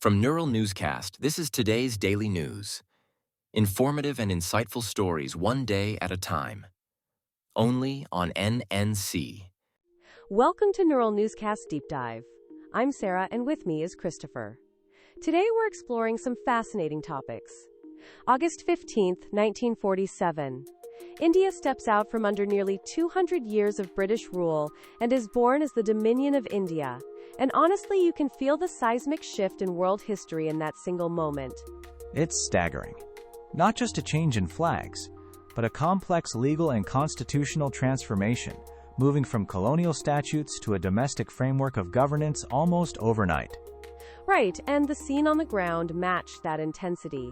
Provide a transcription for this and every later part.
From Neural Newscast, this is today's daily news. Informative and insightful stories one day at a time. Only on NNC. Welcome to Neural Newscast Deep Dive. I'm Sarah, and with me is Christopher. Today we're exploring some fascinating topics. August 15th, 1947. India steps out from under nearly 200 years of British rule and is born as the Dominion of India. And honestly, you can feel the seismic shift in world history in that single moment. It's staggering. Not just a change in flags, but a complex legal and constitutional transformation, moving from colonial statutes to a domestic framework of governance almost overnight. Right, and the scene on the ground matched that intensity.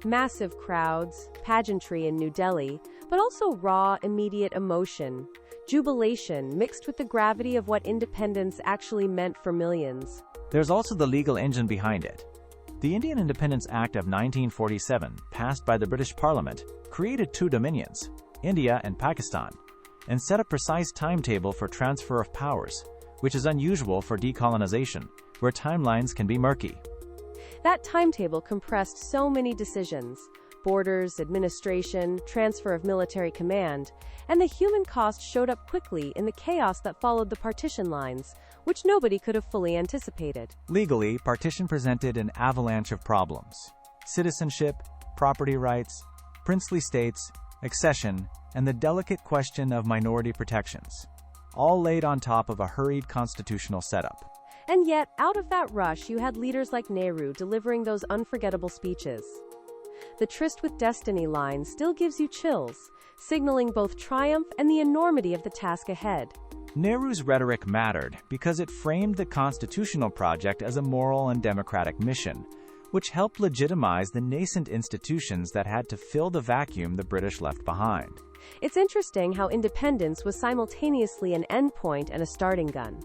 Massive crowds, pageantry in New Delhi, but also raw, immediate emotion. Jubilation mixed with the gravity of what independence actually meant for millions. There's also the legal engine behind it. The Indian Independence Act of 1947, passed by the British Parliament, created two dominions, India and Pakistan, and set a precise timetable for transfer of powers, which is unusual for decolonization, where timelines can be murky. That timetable compressed so many decisions: borders, administration, transfer of military command, and the human cost showed up quickly in the chaos that followed the partition lines, which nobody could have fully anticipated. Legally, partition presented an avalanche of problems: citizenship, property rights, princely states, accession, and the delicate question of minority protections, all laid on top of a hurried constitutional setup. And yet, out of that rush, you had leaders like Nehru delivering those unforgettable speeches. The tryst with destiny line still gives you chills, signaling both triumph and the enormity of the task ahead. Nehru's rhetoric mattered because it framed the constitutional project as a moral and democratic mission, which helped legitimize the nascent institutions that had to fill the vacuum the British left behind. It's interesting how independence was simultaneously an endpoint and a starting gun.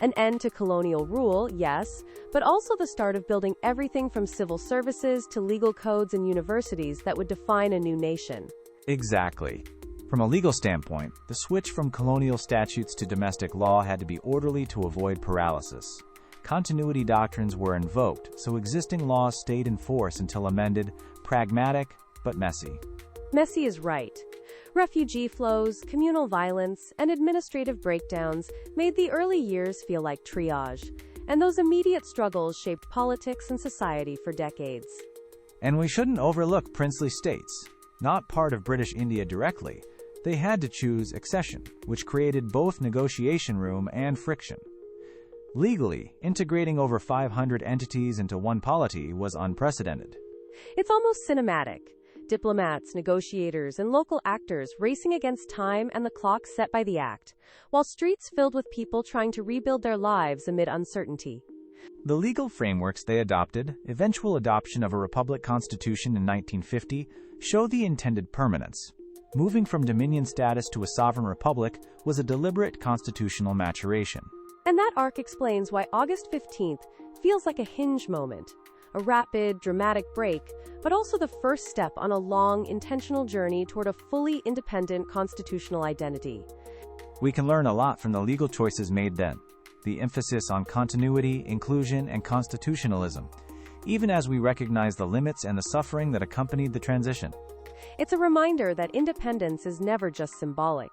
An end to colonial rule, yes, but also the start of building everything from civil services to legal codes and universities that would define a new nation. Exactly. From a legal standpoint, the switch from colonial statutes to domestic law had to be orderly to avoid paralysis. Continuity doctrines were invoked, so existing laws stayed in force until amended, pragmatic, but messy. Messy is right. Refugee flows, communal violence, and administrative breakdowns made the early years feel like triage, and those immediate struggles shaped politics and society for decades. And we shouldn't overlook princely states. Not part of British India directly, they had to choose accession, which created both negotiation room and friction. Legally, integrating over 500 entities into one polity was unprecedented. It's almost cinematic. Diplomats, negotiators, and local actors racing against time and the clock set by the act, while streets filled with people trying to rebuild their lives amid uncertainty. The legal frameworks they adopted, eventual adoption of a republic constitution in 1950, show the intended permanence. Moving from dominion status to a sovereign republic was a deliberate constitutional maturation. And that arc explains why August 15th feels like a hinge moment. A rapid, dramatic break, but also the first step on a long, intentional journey toward a fully independent constitutional identity. We can learn a lot from the legal choices made then. The emphasis on continuity, inclusion, and constitutionalism, even as we recognize the limits and the suffering that accompanied the transition. It's a reminder that independence is never just symbolic.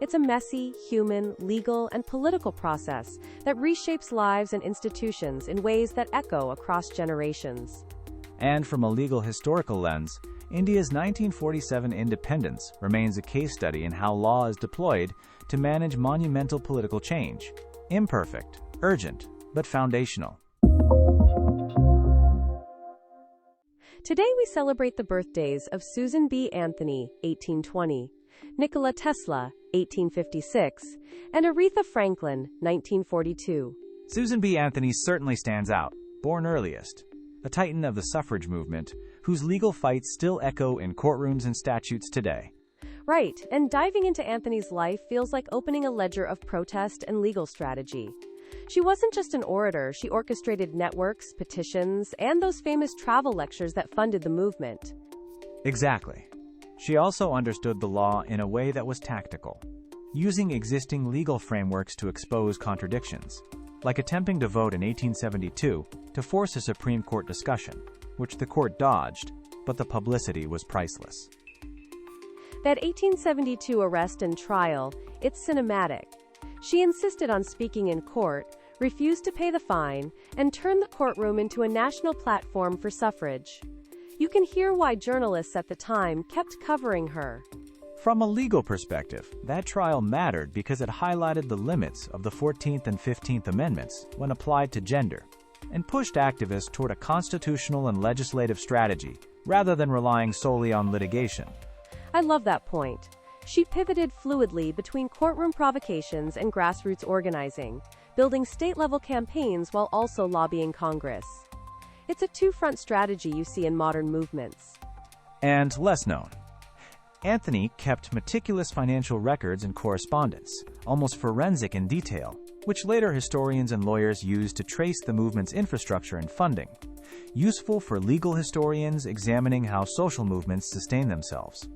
It's a messy, human, legal, and political process that reshapes lives and institutions in ways that echo across generations. And from a legal historical lens, India's 1947 independence remains a case study in how law is deployed to manage monumental political change. Imperfect, urgent, but foundational. Today we celebrate the birthdays of Susan B. Anthony, 1820, Nikola Tesla, 1856, and Aretha Franklin, 1942. Susan B. Anthony certainly stands out, born earliest, a titan of the suffrage movement, whose legal fights still echo in courtrooms and statutes today. Right, and diving into Anthony's life feels like opening a ledger of protest and legal strategy. She wasn't just an orator, she orchestrated networks, petitions, and those famous travel lectures that funded the movement. Exactly. She also understood the law in a way that was tactical, using existing legal frameworks to expose contradictions. like attempting to vote in 1872 to force a Supreme Court discussion, which the court dodged, but the publicity was priceless. That 1872 arrest and trial, it's cinematic. She insisted on speaking in court, refused to pay the fine, and turned the courtroom into a national platform for suffrage. You can hear why journalists at the time kept covering her. From a legal perspective, that trial mattered because it highlighted the limits of the 14th and 15th Amendments when applied to gender, and pushed activists toward a constitutional and legislative strategy rather than relying solely on litigation. I love that point. She pivoted fluidly between courtroom provocations and grassroots organizing, building state-level campaigns while also lobbying Congress. It's a two-front strategy you see in modern movements. And less known. Anthony kept meticulous financial records and correspondence, almost forensic in detail, which later historians and lawyers used to trace the movement's infrastructure and funding, useful for legal historians examining how social movements sustain themselves.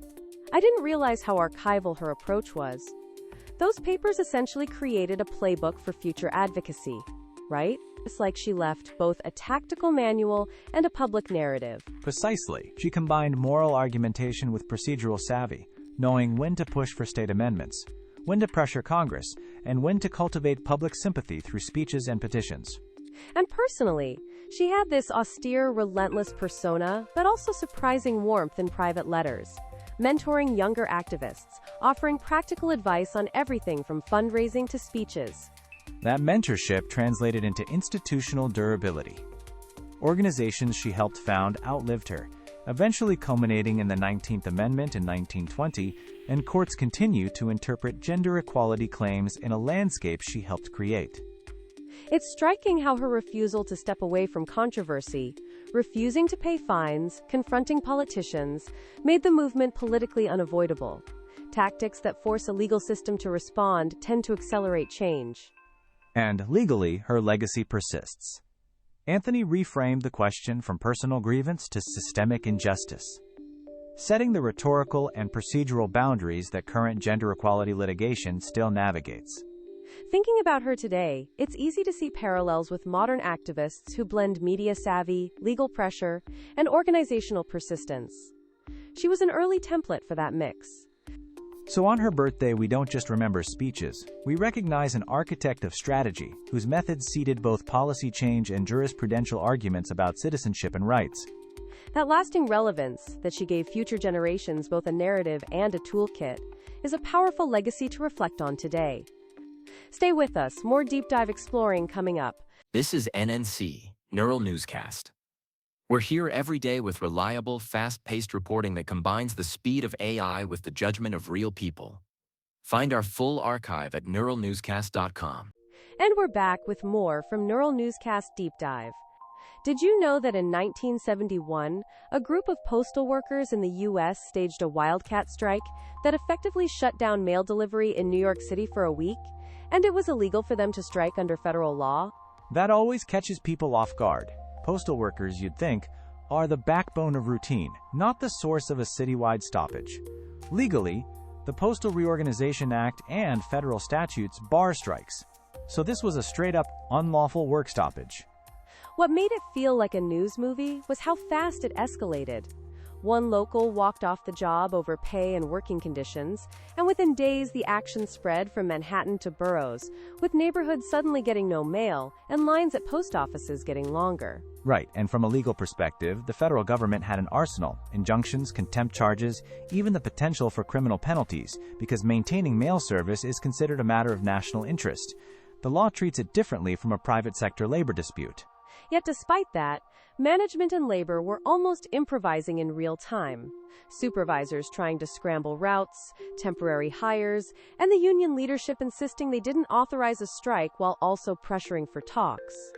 I didn't realize how archival her approach was. Those papers essentially created a playbook for future advocacy, right? It's like she left both a tactical manual and a public narrative. Precisely. She combined moral argumentation with procedural savvy, knowing when to push for state amendments, when to pressure Congress, and when to cultivate public sympathy through speeches and petitions. And personally, she had this austere, relentless persona, but also surprising warmth in private letters, mentoring younger activists, offering practical advice on everything from fundraising to speeches. That mentorship translated into institutional durability. Organizations she helped found outlived her, eventually culminating in the 19th Amendment in 1920, and courts continue to interpret gender equality claims in a landscape she helped create. It's striking how her refusal to step away from controversy, refusing to pay fines, confronting politicians, made the movement politically unavoidable. Tactics that force a legal system to respond tend to accelerate change. And legally, her legacy persists. Anthony reframed the question from personal grievance to systemic injustice, setting the rhetorical and procedural boundaries that current gender equality litigation still navigates. Thinking about her today, it's easy to see parallels with modern activists who blend media savvy, legal pressure, and organizational persistence. She was an early template for that mix. So on her birthday, we don't just remember speeches. We recognize an architect of strategy whose methods seeded both policy change and jurisprudential arguments about citizenship and rights. That lasting relevance, that she gave future generations both a narrative and a toolkit, is a powerful legacy to reflect on today. Stay with us, more deep dive exploring coming up. This is NNC, Neural Newscast. We're here every day with reliable, fast-paced reporting that combines the speed of AI with the judgment of real people. Find our full archive at neuralnewscast.com. And we're back with more from Neural Newscast Deep Dive. Did you know that in 1971, a group of postal workers in the U.S. staged a wildcat strike that effectively shut down mail delivery in New York City for a week? And it was illegal for them to strike under federal law? That always catches people off guard. Postal workers, you'd think, are the backbone of routine, not the source of a citywide stoppage. Legally, the Postal Reorganization Act and federal statutes bar strikes. So this was a straight-up unlawful work stoppage. What made it feel like a news movie was how fast it escalated. One local walked off the job over pay and working conditions, and within days the action spread from Manhattan to boroughs, with neighborhoods suddenly getting no mail and lines at post offices getting longer. Right, and from a legal perspective, the federal government had an arsenal, injunctions, contempt charges, even the potential for criminal penalties, because maintaining mail service is considered a matter of national interest. The law treats it differently from a private sector labor dispute. Yet despite that, management and labor were almost improvising in real time. Supervisors trying to scramble routes, temporary hires, and the union leadership insisting they didn't authorize a strike while also pressuring for talks.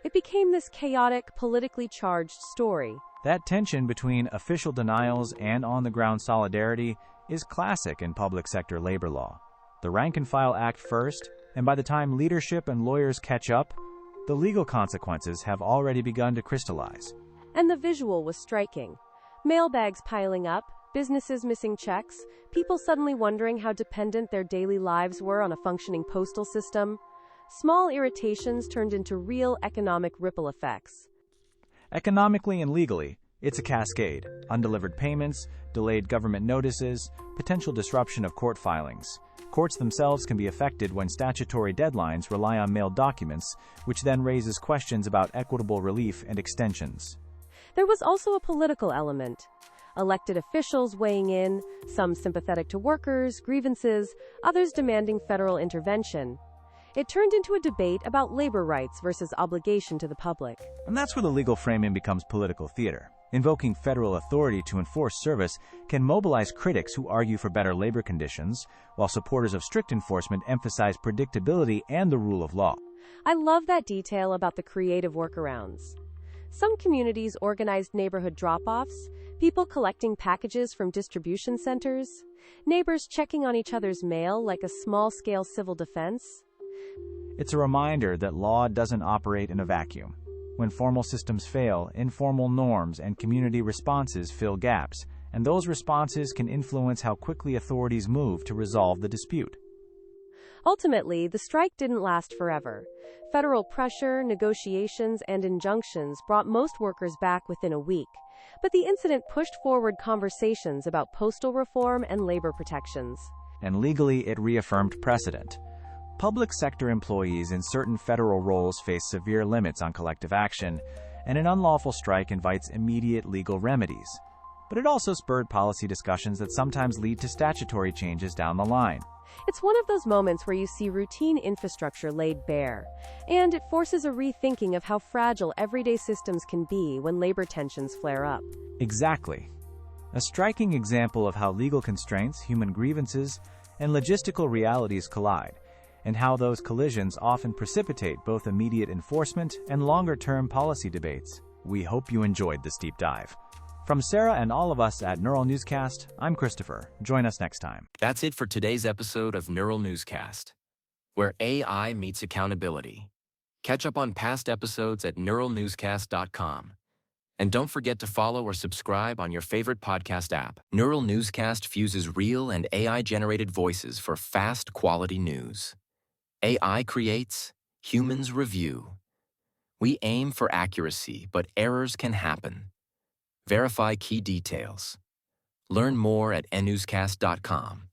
It became this chaotic, politically charged story. That tension between official denials and on-the-ground solidarity is classic in public sector labor law. The rank and file act first, and by the time leadership and lawyers catch up, the legal consequences have already begun to crystallize. And the visual was striking. Mailbags piling up, businesses missing checks, people suddenly wondering how dependent their daily lives were on a functioning postal system. Small irritations turned into real economic ripple effects. Economically and legally, it's a cascade. Undelivered payments, delayed government notices, potential disruption of court filings. Courts themselves can be affected when statutory deadlines rely on mailed documents, which then raises questions about equitable relief and extensions. There was also a political element. Elected officials weighing in, some sympathetic to workers, grievances, others demanding federal intervention. It turned into a debate about labor rights versus obligation to the public. And that's where the legal framing becomes political theater. Invoking federal authority to enforce service can mobilize critics who argue for better labor conditions, while supporters of strict enforcement emphasize predictability and the rule of law. I love that detail about the creative workarounds. Some communities organized neighborhood drop-offs, people collecting packages from distribution centers, neighbors checking on each other's mail like a small-scale civil defense. It's a reminder that law doesn't operate in a vacuum. When formal systems fail, informal norms and community responses fill gaps, and those responses can influence how quickly authorities move to resolve the dispute. Ultimately, the strike didn't last forever. Federal pressure, negotiations, and injunctions brought most workers back within a week. But the incident pushed forward conversations about postal reform and labor protections. And legally, it reaffirmed precedent. Public sector employees in certain federal roles face severe limits on collective action, and an unlawful strike invites immediate legal remedies. But it also spurred policy discussions that sometimes lead to statutory changes down the line. It's one of those moments where you see routine infrastructure laid bare, and it forces a rethinking of how fragile everyday systems can be when labor tensions flare up. Exactly. A striking example of how legal constraints, human grievances, and logistical realities collide, and how those collisions often precipitate both immediate enforcement and longer-term policy debates. We hope you enjoyed this deep dive. From Sarah and all of us at Neural Newscast, I'm Christopher. Join us next time. That's it for today's episode of Neural Newscast, where AI meets accountability. Catch up on past episodes at neuralnewscast.com. And don't forget to follow or subscribe on your favorite podcast app. Neural Newscast fuses real and AI-generated voices for fast, quality news. AI creates, humans review. We aim for accuracy, but errors can happen. Verify key details. Learn more at newscast.com.